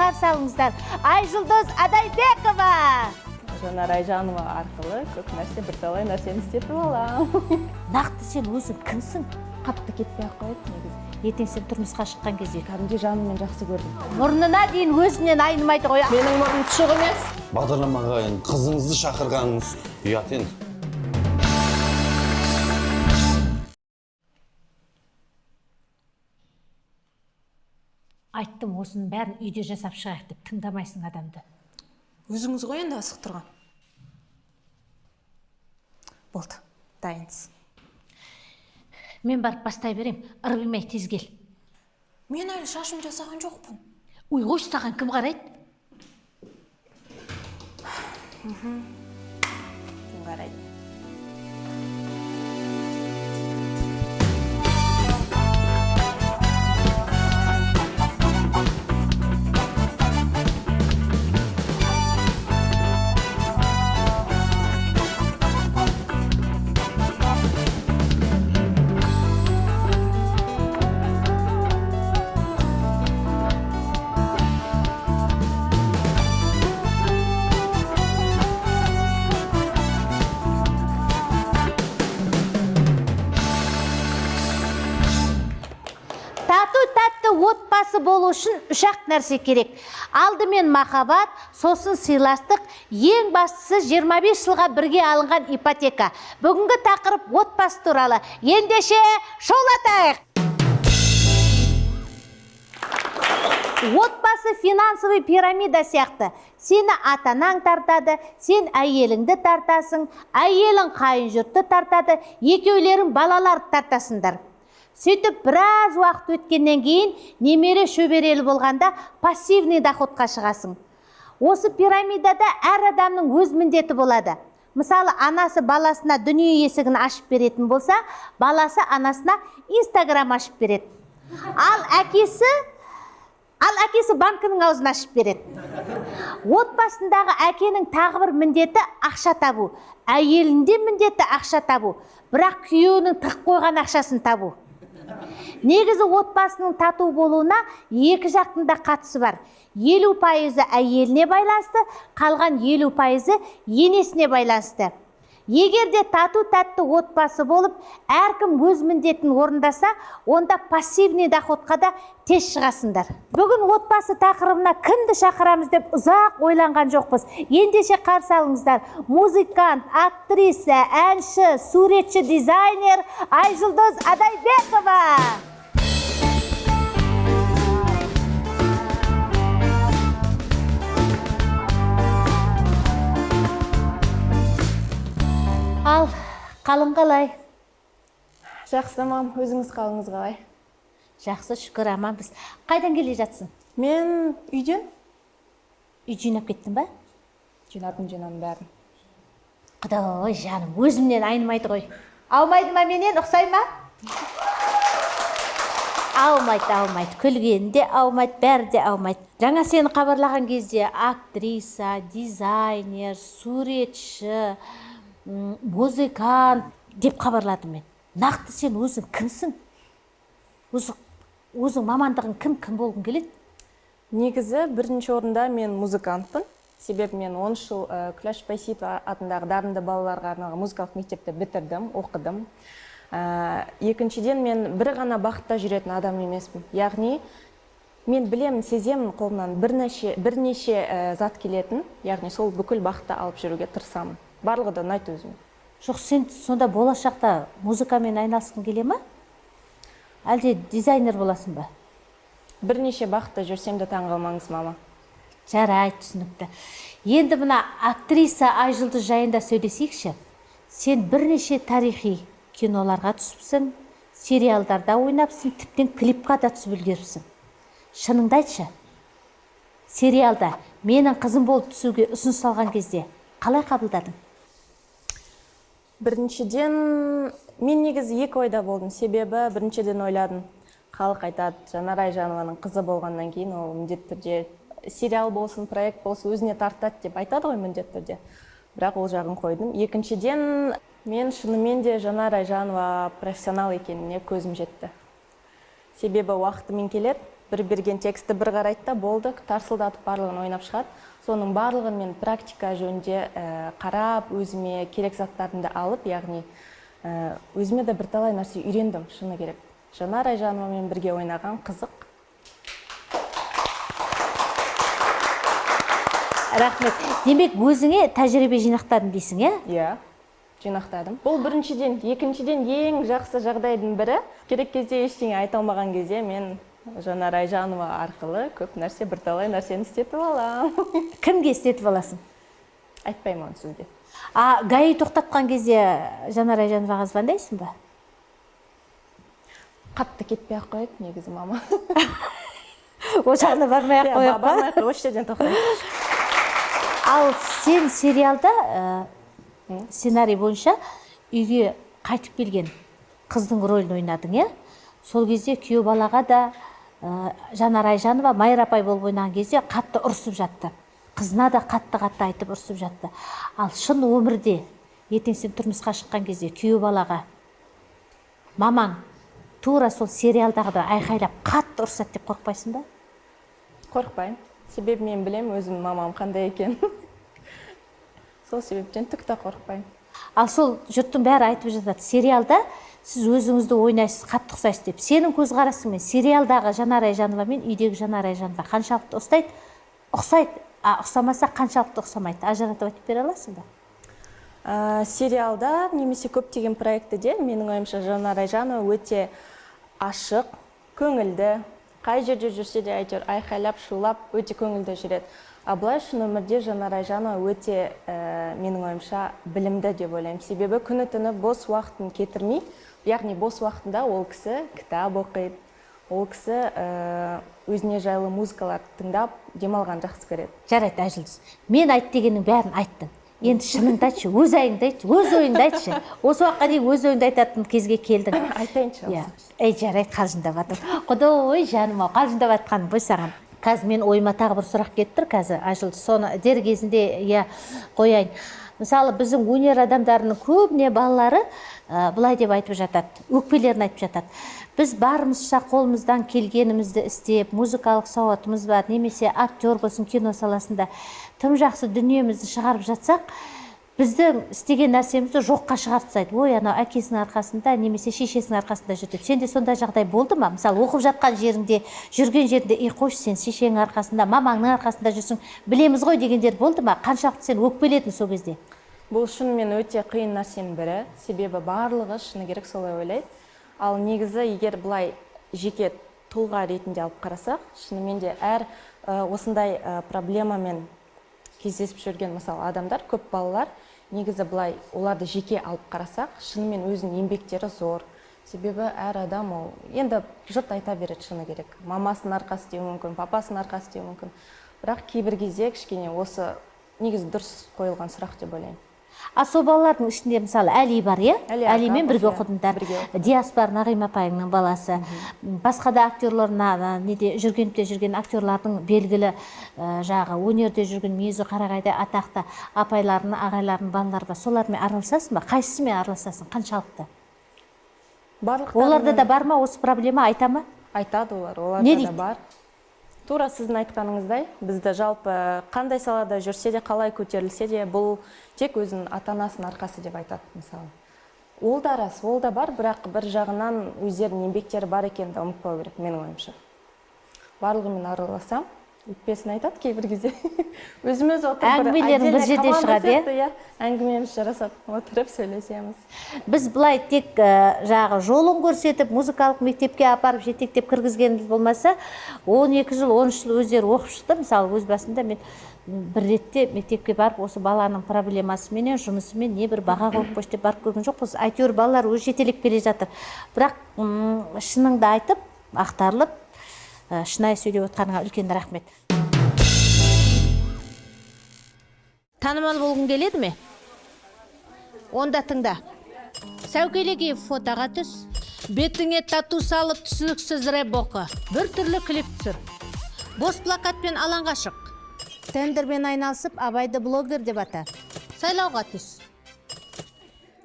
қарсы алыңыздар. Айжұлдыз Адайбекова. Жанар Айжанова арқылы көп нәрсе, бірталай нәрсені істетіп аламын. Нақты сен өзің кімсің? Қатты кетпей ақ қойып негізі. Ертең сен тұрмысқа шыққан кезде Кәдімгі жаныммен жақсы көрдім. мұрнына дейін өзінен айнымайды ғой. Менің мұрным тұшық емес. Бағдарламаға қызыңызды шақырғаныңыз ұят енді. Айттым, осының бәрін үйде жасап шығайық деп, тыңдамайсың адамды. Өзіңіз ғой енді асық тұрған. Болды, дайынсыз. Мен барып бастай берем, ырбимай тез кел. Мен әлі шашым жасаған жоқпын. Ой, қойшы, саған кім қарайды? Кім қарайды? Тату-тәтті отбасы болу үшін үш-ақ нәрсе керек. Алдымен махаббат, сосын сыйластық, ең бастысы 25 жылға бірге алынған ипотека. Бүгінгі тақырып отбасы туралы. Ендеше шоулатайық. Отбасы финансовый пирамида сияқты. Сені атанаң тартады, сен әйеліңді тартасың, әйелің қайын жұртты тартады, екеулерің балаларды тартасыңдар. Сөйтіп біраз уақыт өткеннен кейін немере шөберелі болғанда пассивный доходқа шығасың. Осы пирамидада әр адамның өз міндеті болады. Мысалы, анасы баласына дүние есігін ашып беретін болса, баласы анасына Instagram ашып береді. Ал әкесі банкінің аузын ашып береді. Отбасындағы әкенің тағы бір міндеті ақша табу. Әйелінде міндеті ақша табу. Бірақ күйеуінің тық қойған ақшасын табу. Негізі отбасының тату болуына екі жақтың да қатысы бар. 50% әйеліне байланысты, қалған 50% енесіне байланысты. Егер де тату-тәтті отбасы болып, әркім өз міндетін орындаса, онда пассивный доходқа да тез шығасыңдар. Бүгін отбасы тақырыбына кімді шақырамыз деп ұзақ ойланған жоқпыз. Ендеше қарсы алыңыздар. Музыкант, актриса, әнші, суретші, дизайнер Айжұлдыз Адайбекова. Ал, қалың қалай? Жақсы, мам, өзіңіз қалыңыз қалай? Жақсы, шүкір, аманбыз. Қайдан келе жатсың? Мен үйден. Үй жинап кеттің ба? Жинадым бәрін. Құдай, жаным, өзімнен айнымайды ғой. Аумайды ма менен, ұқсай ма? Аумайды. Күлгенде аумайды, бәрі де аумайды. Жаңа сені хабарлаған кезде актриса, дизайнер, суретші, музыкант деп хабарладым мен. Нақты сен өзің кімсің? Өзің мамандығың кім болғың келеді? Негізі бірінші орында мен музыкантпын. Себебі мен 10 жыл Күләш Байсейітова атындағы дарынды балаларға арналған музыкалық мектепті бітірдім, оқыдым. Екіншіден мен бір ғана бағытта жүретін адам емеспін. Яғни мен білемін, сеземін қолымнан бірнеше зат келетін, яғни сол бүкіл бағытта алып жүруге тырысамын. Барлығы да ұнайды өзіме. Жоқ, сен сонда болашақта музыкамен айналысқың келе ма? Әлде дизайнер боласың ба? Бірнеше бағытта жүрсем де таңғалмаңыз, мама. Жарай, түсінікті. Енді мына актриса Айжұлдыз жайында сөйлесейікші. Сен бірнеше тарихи киноларға түсіпсің, сериалдарда ойнапсың, тіптен клипқа да түсіп үлгеріпсің. Шыныңды айтшы, сериалда менің қызым болып түсуге ұсыныс алған кезде қалай қабылдадың? Біріншіден, мен негізі екі ойда болдым. Себебі біріншіден ойладым, халық айтады, Жанар Айжанованың қызы болғаннан кейін ол міндетті түрде сериал болсын, проект болсын, өзіне тартады деп айтады ғой міндетті түрде. Бірақ ол жағын қойдым. Екіншіден, мен шынымен де Жанар Айжанова профессионал екеніне көзім жетті. Себебі уақытымен келеді, бір берген тексті бір қарайды да болды, тарсылдатып барлығын ойнап шығады. Соның барлығын мен практика жөнінде қарап, өзіме керек заттарымды алып, яғни өзіме де бірталай нәрсе үйрендім, шыны керек. Жанар Айжановамен бірге ойнаған қызық. Рахмет. Демек, өзіңе тәжірибе жинақтадың дейсің, е? Иә, жинақтадым. Бұл біріншіден, екіншіден ең жақсы жағдайдың бірі. Керек кезде ештеңе айта алмаған кезде мен Жанар Айжанова арқылы көп нәрсе, бірталай нәрсені істетіп алам. Кімге істетіп аласың? Айтпаймын оны сізге. ГАИ тоқтатқан кезде Жанар Айжановаға звондайсың ба? Қатты кетпей ақ қойып, негізі мама. О жағына бармай ақ қойып па? Бармай ақ қойып, осы жерден тоқтаймын. Ал сен сериалда сценарий бойынша үйге қайтып келген қыздың рөлін ойнадың, е? Сол кезде күйеу балаға да Жанар Айжанова Майра апай болып ойнаған кезде қатты ұрсып жатты. Қызына да қатты айтып ұрсып жатты. Ал шын өмірде ертең сен тұрмысқа шыққан кезде күйеу балаға мамаң тура сол сериалдағыда айқайлап қатты ұрсады деп қорықпайсың ба? Қорықпаймын. Себебі мен білем өзім мамам қандай екен. Сол себептен түк те қорықпаймын. Ал сол жұрттың бәрі айтып жатады, сериалда сіз өзіңізді ойнайсыз, қатты ұқсайсыз деп. Сенің көзқарасыңмен сериалдағы Жанар Айжанова мен үйдегі Жанар Айжанова қаншалықты ұқсайды? Ұқсайды, ұқсамаса қаншалықты ұқсамайды? Ажыратып айтып бере аласың ба? Сериалда немесе көптеген проектіде менің ойымша Жанар Айжанова өте ашық, көңілді, қай жерде жүрсе де әйтеуір айқайлап, шулап, өте көңілді жүреді. Абылай шын өмірде Жанар Айжанова өте менің ойымша білімді деп ойлаймын. Себебі күні-түні бос уақытын кетірмей, яғни бос уақытында ол кісі кітап оқиды, ол кісі өзіне жайлы музыкаларды тыңдап, демалған жақсы көреді. Жарайды, Айжұлдыз. Мен айт дегеннің бәрін айттың. Енді шыныңды айтшы, өз ойыңды айтшы, өз ойыңды айтшы. Осы уақытқа дейін өз ойыңды айтатын кезге келдің. Айтайыншы. Жарайды, қалжыңдап жатырмын. Құдай жаным ау, қалжыңдап жатқаным ғой саған. Қазір мен ойыма тағы бір сұрақ келіп тұр қазір, Айжұлдыз, соны дер кезінде қояйын. Мысалы, біздің өнер адамдарының көбіне балалары былай деп айтып жатады, өкпелерін айтып жатады. Біз барымызша қолымыздан келгенімізді істеп, музыкалық сауатымыз бар, немесе актер болсын, кино саласында тым жақсы дүниемізді шығарып жатсақ, біздің істеген нәрсемізді жоққа шығарып тастайды. Ой, анау әкесінің арқасында, немесе шешесінің арқасында жүрді. Сенде сондай жағдай болды ма? Мысалы, оқып жатқан жеріңде, жүрген жерінде, қойшы сен шешенің арқасында, мамаңның арқасында жүрсің, білеміз ғой дегендер болды ма? Қаншалықты сен өкпеледің сол кезде? Бұл шынымен өте қиын нәрсенің бірі, себебі барлығы шыны керек солай ойлайды. Ал негізі егер бұлай жеке тұлға ретінде алып қарасақ, шынымен де әр осындай проблемамен кездесіп жүрген мысалы адамдар, көп балалар, негізі бұлай оларды жеке алып қарасақ, шынымен өзінің еңбектері зор. Себебі әр адам ол, енді жұрт айта береді шыны керек. Мамасының арқасы деуі мүмкін, папасының арқасы деуі мүмкін. Бірақ кейбір кезде кішкене осы негізі дұрыс қойылған сұрақ деп ойлаймын. Сол балалардың ішінде мысалы Әли бар, е? Әлимен бірге оқыдыңдар. Диас бар, Нағима апайыңның баласы. Басқа да актерларына, жүрген актерлардың белгілі жағы, өнерде жүрген Мезі Қарағайда атақты апайлардың, ағайлардың балалары бар. Солармен араласасың ба? Қайсысымен араласасың? Қаншалықты? Оларда да бар ма осы проблема, айта ма? Айтады оларда да бар. Тура сіздің айтқаныңыздай, бізді жалпы қандай салада жүрсе де, қалай көтерілсе де, бұл тек өзінің ата-анасының арқасы деп айтады, мысалы. Ол да рас, ол да бар, бірақ бір жағынан өздерінің еңбектері бар екенін ұмытпау керек, менің ойымша. Барлығымен араласам, өтпесін айтады кейбір кезде. Өзіміз отырып, әңгімелерің бір жерде шығады, е? Әңгімеміз жарасып, отырып сөйлесеміз. Біз бұлай тек жолын көрсетіп, музыкалық мектепке апарып, жетектеп кіргізгеніміз болмаса, 12 жыл, 13 жыл өздері оқып шықты. Мысалы, өз басында мен бір ретте мектепке барып, осы баланың проблемасымен, жұмысымен не бір баға қойып қойшы деп барып көрген жоқпыз. Әйтеуір балалар өз жетелеп келе жатыр. Бірақ шыныңды айтып, ақтарылып, шынайы сөйлеп отқаныңа үлкен рахмет. Танымал болғың келеді ме? Онда тыңда. Сәукелегей фотоға түс, бетіңе тату салып түсініксіз рэп оқы, бір түрлі клип түсір. Бос плакатпен алаңға шық. Тендермен айналысып, Абайды блогер деп ата. Сайлауға түс.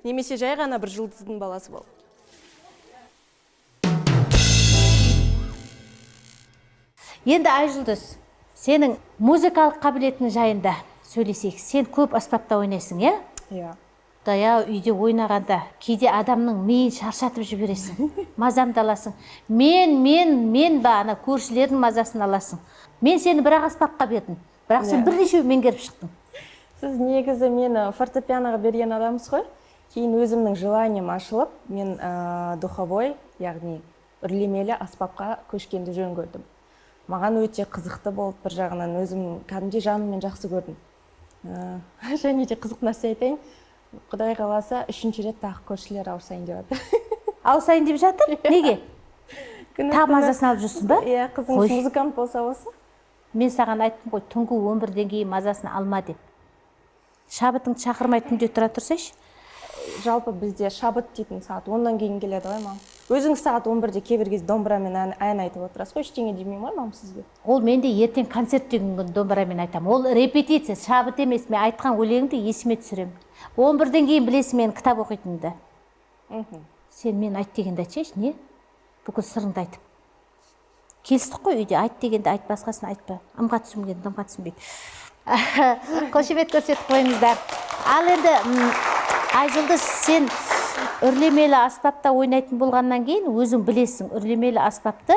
Немесе жай ғана бір жұлдыздың баласы бол. Енді Айжұлдыз, сенің музыкалық қабілетің жайында сөйлесейік. Сен көп аспапта ойнайсың, иә? Иә. Даяу үйде ойнағанда кейде адамның миын шаршатып жібересің. Мазамды аласың. Мен ба, ана көршілердің мазасын аласың. Мен сені бір-ақ аспапқа бердім. Бірақ сен бірнешеу меңгеріп шықтың. Сіз негізі мені фортепианоға берген адамсыз ғой. Кейін өзімнің желанием ашылып, мен духовой, яғни үрлемелі аспапқа көшкенді жөн көрдім. Маған өте қызықты болып, бір жағынан өзім кәдімгідей жаныммен жақсы көрдім. Және де қызық нәрсе айтайын. Құдай қаласа, 3-ші рет тағы көршілер ауырсайын деп жатыр. Ауысайын деп жатыр? Неге? Тағы мазасын алып жүрсің ба? Иә, қызыңыз музыкант болса осы. Мен саған айттым ғой, түнгі 11-ден кейін мазасын алма деп. Шабытыңды шақырмай түнде тұра тұрсайшы. Жалпы бізде шабыт дейтін сағат 10-дан кейін келеді ғой, мам. Өзіңіз сағат 11-де кейбір кезде домбырамен ән айтып отырасыз ғой, ештеңе демеймін ғой, мам, сізге. Ол менде ертең концерт деген күні домбырамен айтамын. Ол репетиция, шабыт емес. Мен айтқан өлеңді есіме түсіремін. 11-ден кейін білесің мен кітап оқитынымды. Сен мен айт дегенді айтсайшы, не? Бүкіл сырыңды айтып. Келістік қой үйде, айт дегенді айт, басқасын айтпа. Ымға түсінген, дымға түсінбейді. Қошемет көрсетіп қойыңыздар. Ал енді Айжұлдыз, сен үрлемелі аспапта ойнайтын болғаннан кейін өзің білесің, үрлемелі аспапты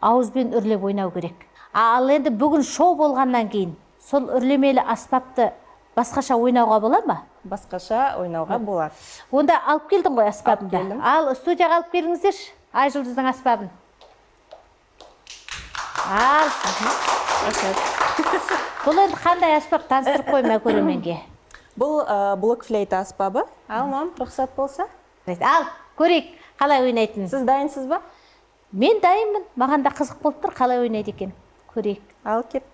ауызбен үрлеп ойнау керек. Ал енді бүгін шоу болғаннан кейін сол үрлемелі аспапты басқаша ойнауға бола ма? Басқаша ойнауға болады. Онда алып келдің ғой аспабыңды. Алып келдім. Ал студияға алып келіңіздерші Айжұлдыздың аспабын. Ал. Бұл енді қандай аспап, таныстырып қойма көрерменге. Бұл блок флейта аспабы. Ал, мам, рұқсат болса. Ал, көрейік, қалай ойнайтынын. Сіз дайынсыз ба? Мен дайынмын. Маған да қызық болып тұр, қалай ойнайды екен. Көрейік. Ал, кеттік.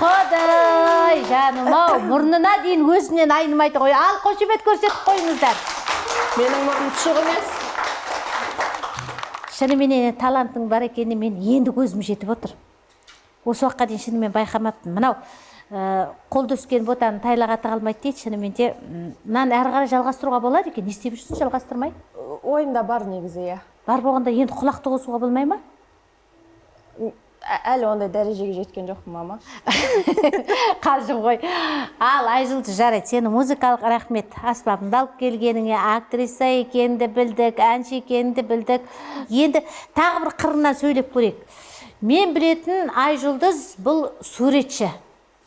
Құдай, жаным-ау, мұрнына дейін өзінен айнымайды ғой. Ал, қошемет көрсетіп қойыңыздар. Менің мұрным тұшық емес. Шынымен талантың бар екеніне мен енді көзім жетіп отыр. Осы уақытқа дейін шынымен байқамаппын. Мынау қолды өскен ботаны тайлаға тығылмайды дейді. Шынымен де мынаны әрі қарай жалғастыруға болады екен. Не істеп жүрсің жалғастырмай? Ойымда бар негізі, иә. Бар болғанда енді құлақты қосуға болмай ма? Әлі ондай дәрежеге жеткен жоқпын, мама. Қалжың ғой. Ал, Айжұлдыз, жарайды, сені музыкалық рахмет. Аспабыңды алып келгеніңе, актриса екенді білдік, әнші екенді білдік. Енді тағы бір қырынан сөйлеп көрейік. Мен білетін Айжұлдыз бұл суретші,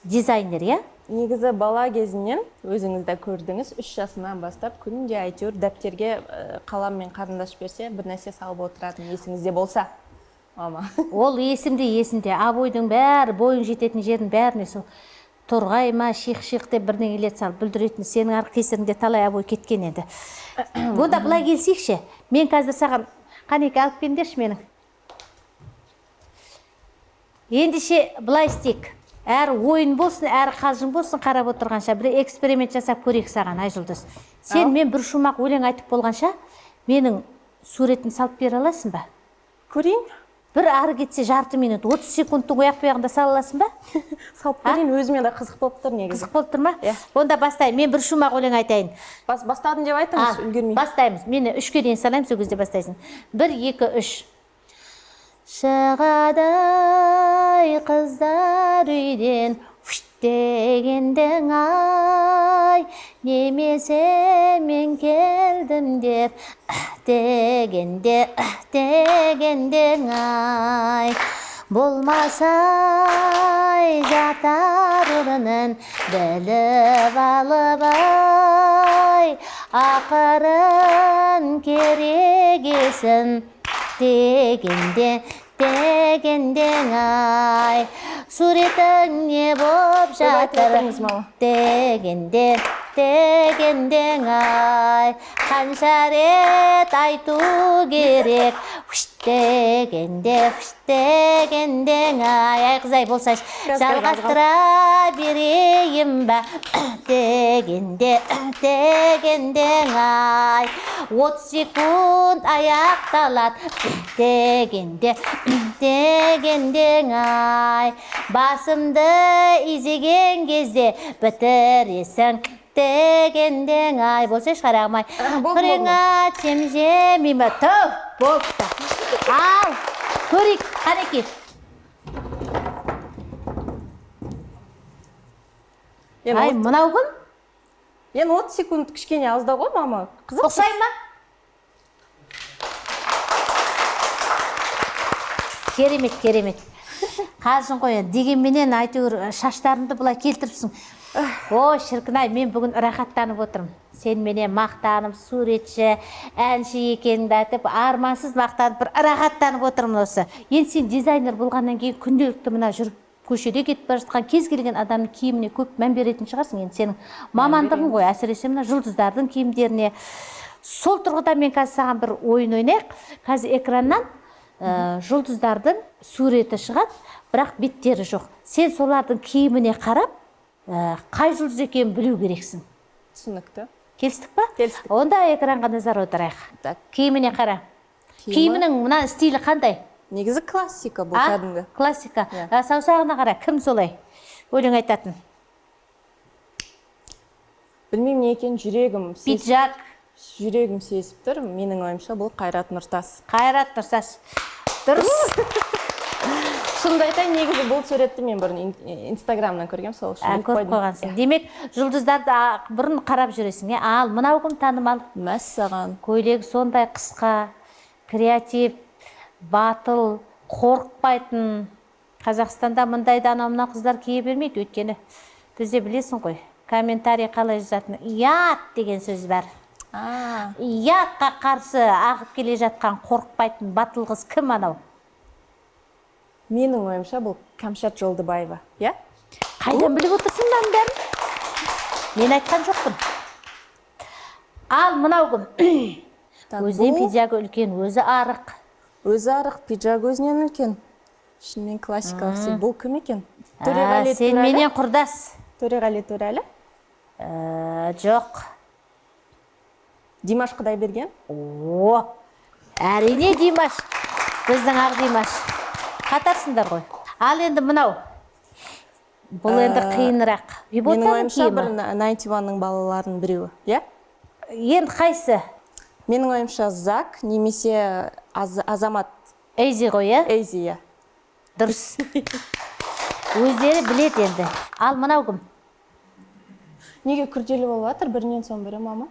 дизайнер, иә? Негізі бала кезінен өзіңіз де көрдіңіз, 3 жасынан бастап күнде әйтеуір дәптерге қалам мен қарындаш берсе, бір нәрсе салып отыратын, есіңізде болса. Мама. Ол есімде. Абойдың бәрі, бойың жететін жердің бәріне сол торғай ма, шиқ-шиқ деп бірдеңелер салып бүлдіретін. Сенің арғы кесіріңде талай абой кеткен еді. Онда былай келсейікші. Мен қазір саған қанеке алып келіңдерші менің. Ендеше былай істейік. Әрі ойын болсын, әрі қалжың болсын, қарап отырғанша бір эксперимент жасап көрейік саған, Айжұлдыз. Сен мен бір шумақ өлең айтып болғанша, менің суретін салып бере аласың ба? Көрейін. Бір ары кетсе жарты минут, 30 секундтың ояқ бұяғында сала аласың ба? Салып көрейін, өзіме де қызық болып тұр негізі. Қызық болып тұр ма? Онда бастайын. Мен бір шумақ өлең айтайын. Бастадым деп айтыңыз, үлгермей. Бастаймыз. Мені 3-ке дейін салайым, сол кезде бастайсың. 1, 2, 3. Шығады қыздар үйден, дегендің ай, немесе мен келдім деп, дегендің ай. Болмасай жатар орнын біліп алып ай, ақырын керегесін дегендің ай. Суретің не боп жатыр дегенде дегендең ай, қанша рет айту керек, дегендең ай, қызай болсайшы, жалғастыра берейін ба, дегендең ай, 30 секунд аяқталады, дегендең ай, басымды изеген кезде бітіресің, дегендең ай, болсайшы қарағым ай, күреңа темжемеймі, тұп, болыпты. Ал, көрейік, қанеке. Ай, мынау кім? Енді 30 секунд кішкене аздау ғой, мама. Ұқсай ма? Керемет, керемет. Қалжың қой, дегенменен әйтеуір шаштарыңды бұлай келтіріпсің. О, шіркін-ай, мен бүгін рахаттанып отырмын. Сен менен мақтанып, суретші, әнші екеніңді айтып, армансыз мақтанып, бір рахаттанып отырмын осы. Енді сен дизайнер болғаннан кейін күнделікті мына жүріп көшеде кетіп бара жатқан кез келген адамның киіміне көп мән беретін шығарсың. Енді сенің мамандығың ғой, әсіресе мына жұлдыздардың киімдеріне. Сол тұрғыда мен қазір саған бір ойын ойнайық. Қазір экраннан жұлдыздардың суреті шығады, бірақ беттері жоқ. Сен солардың киіміне қарап, қай жұлдыз екенін білу керексің. Түсінікті. Келістік па? Келістік. Онда экранға назар аударайық. Киіміне қара. Киімінің мына стилі қандай? Негізі классика бұл кәдімгі. Классика. Саусағына қара, кім солай? Өлең айтатын. Білмеймін не екен, жүрегім. Пиджак. Жүрегім сезіп тұр. Менің ойымша бұл Қайрат Нұртас. Қайрат Нұртас. Дұрыс. Шынымды айтайын, негізі бұл суретті мен бұрын инстаграмнан көргем, сол үшін көріп қойғансың. Демек, жұлдыздарды бұрын қарап жүресің. Ал, мынау кім танымал? Мәссаған. Көйлегі сондай қысқа, креатив, батыл, қорықпайтын. Қазақстанда мұндайды анау-мынау қыздар кие бермейді, өйткені бізде білесің ғой, комментарий қалай жазатын, ұят деген сөз бар. Ұятқа қарсы ағып келе жатқан қорықпайтын батыл қыз кім анау? Менің ойымша бұл Кәмшат Жолдыбаева, я? Қайдан біліп отырсың мынаның бәрін? Мен айтқан жоқпын. Ал, мынау кім? Өзінен пиджагы үлкен, өзі арық. Өзі арық, пиджагы өзінен үлкен. Шынымен классикалық стиль. Бұл кім екен? Сен менен құрдас. Төреғали Төрәлі? Жоқ. Димаш Құдайберген? О, әрине Димаш. Біздің ақ Димаш. Қатарсыңдар ғой. Ал енді мынау. Бұл енді қиынырақ. Менің ойымша бір 91-ның балаларының біреуі, я? Енді қайсы? Менің ойымша Зак, немесе Азамат. Эйзи ғой, я? Эйзи, я. Дұрыс. Өздері білет енді. Ал мынау кім? Неге күрделі болып жатыр, бірінен соң бірі, мама?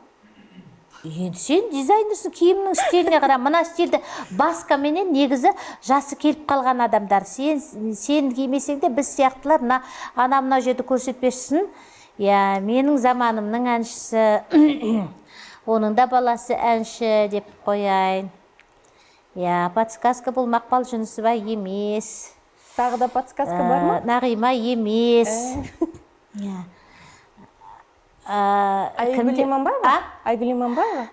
Енді сен дизайнерсің, киімнің стиліне қара. Мына стилді баскаменен негізі жасы келіп қалған адамдар. Сен кимесең де біз сияқтылар ана-мына жерді көрсетпешсің. Менің заманымның әншісі, оның да баласы әнші деп қояйын. Подсказка бұл Мақпал Жүнісова емес. Тағы да подсказка бар ма? Нағима емес. Айгүл Иманбаева? Айгүл Иманбаева?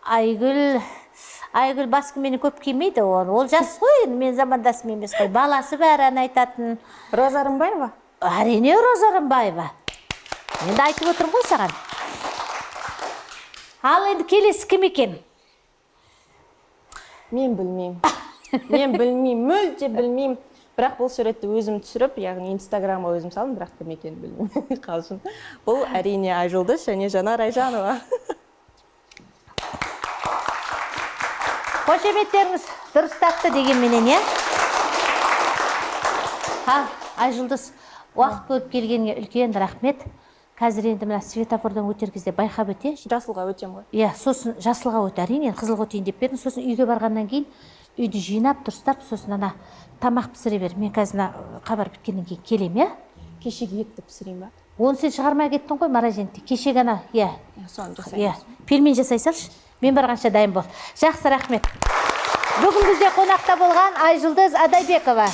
Айгүл баскаменен көп кимейді, ол жас қой, мен замандасым емес қой. Баласы бәрі ән айтатын. Роза Рымбаева? Әрине Роза Рымбаева. Енді айтып отырмын ғой саған. Ал енді келесі кім екен? Мен білмеймін. Мүлде білмеймін. Бірақ бұл суретті өзім түсіріп, яғни инстаграмға өзім салдым, бірақ кім екенін білмеймін. Қалжың. Бұл әрине Айжұлдыз және Жанар Айжанова. Қошеметтеріңіз дұрыстапты дегенменен, я? Айжұлдыз, уақыт бөліп келгенге үлкен рахмет. Қазір енді мына светофордан өтер кезде байқап өте. Жасылға өтем ғой. Сосын жасылға өт, әрине, қызылға өтейін деп бердім. Сосын үйге барғаннан кейін үйді жинап, дұрыстап, сосын ана тамақ пісіре бер. Мен қазір хабар біткеннен кейін келем, я? Кешегі етті пісірейін ба? Оны сен шығармай кеттің ғой, Маражентте. Кешегі ана, я. Соны жасаймыз. Пельмен жасай салшы. Мен барғанша дайын бол. Жақсы, рахмет. Бүгін бізде қонақта болған Айжұлдыз Адайбекова.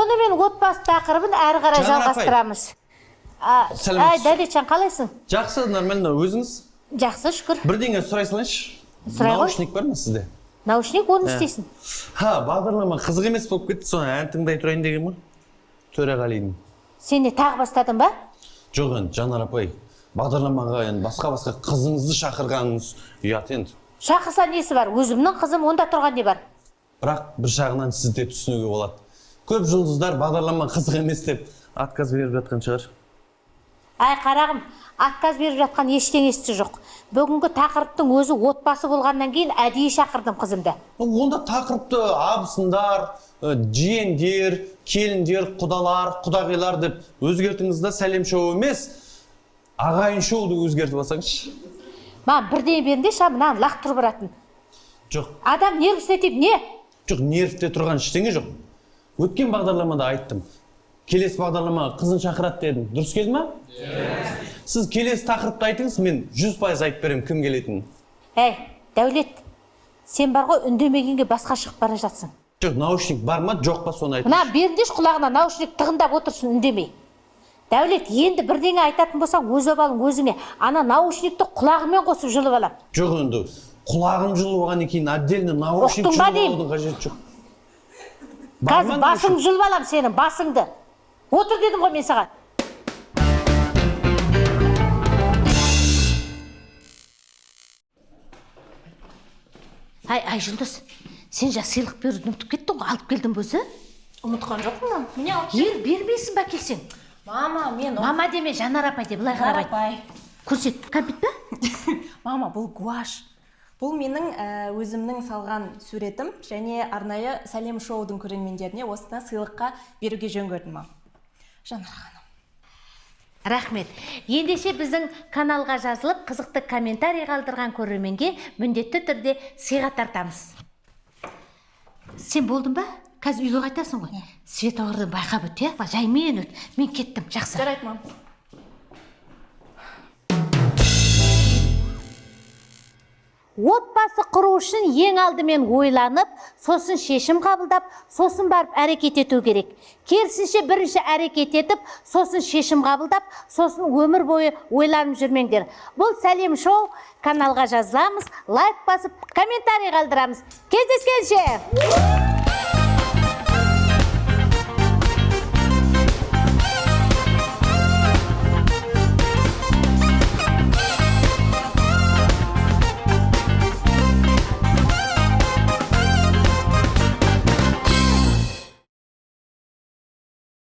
сонымен отбасы тақырыбын әрі қарай Жанар апай. жалғастырамыз. Сәлеметсіз. Дәлетжан, қалайсың? Жақсы, нормально. Өзіңіз? Жақсы, шүкір. Бірдеңе сұрай салайыншы. Сұрай ғой. Наушник бар ма сізде? Наушник оны істейсің. Бағдарлама қызық емес болып кетті, соны ән тыңдай тұрайын деген ма? Төреғалидың. Сен де тағы бастадың ба? Жоқ енді, Жанар апай, бағдарламаға енді басқа қызыңызды шақырғаныңыз ұят енді. Шақырса несі бар? Өзімнің қызым, онда тұрған не бар? Бірақ бір жағынан сізді түсінуге болады. Көп жұлдыздар бағдарлама қызық емес деп отказ беріп жатқан шығар. Ай, қарағым, отказ беріп жатқан ештеңесі жоқ. Бүгінгі тақырыптың өзі отбасы болғаннан кейін әдейі шақырдым қызымды. Онда тақырыпты абысындар, жиендер, келіндер, құдалар, құдағилар деп өзгертіңіз да сәлем шоу емес, ағайын шоуды өзгертіп алсаңызшы. Маған бірден беріндеші, мынаны лақтырып баратын. Жоқ, Адам нервістетіп, не? жоқ, нервте тұрған ештеңе жоқ. Өткен бағдарламада айттым. Келесі бағдарламаға қызын шақырады дедім. Дұрыс келді ма? Сіз келесі тақырыпты айтыңыз, мен 100% айтып беремін кім келетінін. Әй, Дәулет, сен бар ғой үндемегенге басқа шығып бара жатсың. Жоқ, наушник бар ма, жоқ па, соны айтыңыз. Мына беріндеш құлағына наушник тығындап отырсын үндемей. Дәулет, енді бірдеңе айтатын болсаң, өз обалың өзіңе. Ана наушникті құлағымен қосып жұлып алам. Жоқ енді, құлағын жұлып алғаннан кейін отдельно наушник Ұқтың ба жұлып деймін? алудың қажеті жоқ. Қазір басың жұлып алам сенің, басыңды. Отыр дедім ғой мен саған. Ай, Жұлдыз, сен жа сыйлық беруді ұмытып кеттің ғой, алып келдің бөзі? Ұмытқан жоқпын. Міне алып. Ер бермейсің ба келсең? Мама, мен Мама деме, Жанар апай де, былай Жанар қарабай. апай. Көрсет, кәмпит па? Мама, бұл гуаш. Бұл менің өзімнің салған суретім және арнайы сәлем шоудың көрермендеріне осыны сыйлыққа беруге жөн көрдім, мам. Жанар ханым. Рахмет. Ендеше біздің каналға жазылып, қызықты комментарий қалдырған көрерменге міндетті түрде сыйға тартамыз. Сен болдың ба? Қазір үйге қайтасың ғой. Светофорды байқап өт, иә? Жаймен өт. Мен кеттім, жақсы. Жарайды, мам. Отбасы құру үшін ең алдымен ойланып, сосын шешім қабылдап, сосын барып әрекет ету керек. Керісінше бірінші әрекет етіп, сосын шешім қабылдап, сосын өмір бойы ойланып жүрмеңдер. Бұл сәлем шоу, каналға жазыламыз, лайк басып, комментарий қалдырамыз. Кездескенше!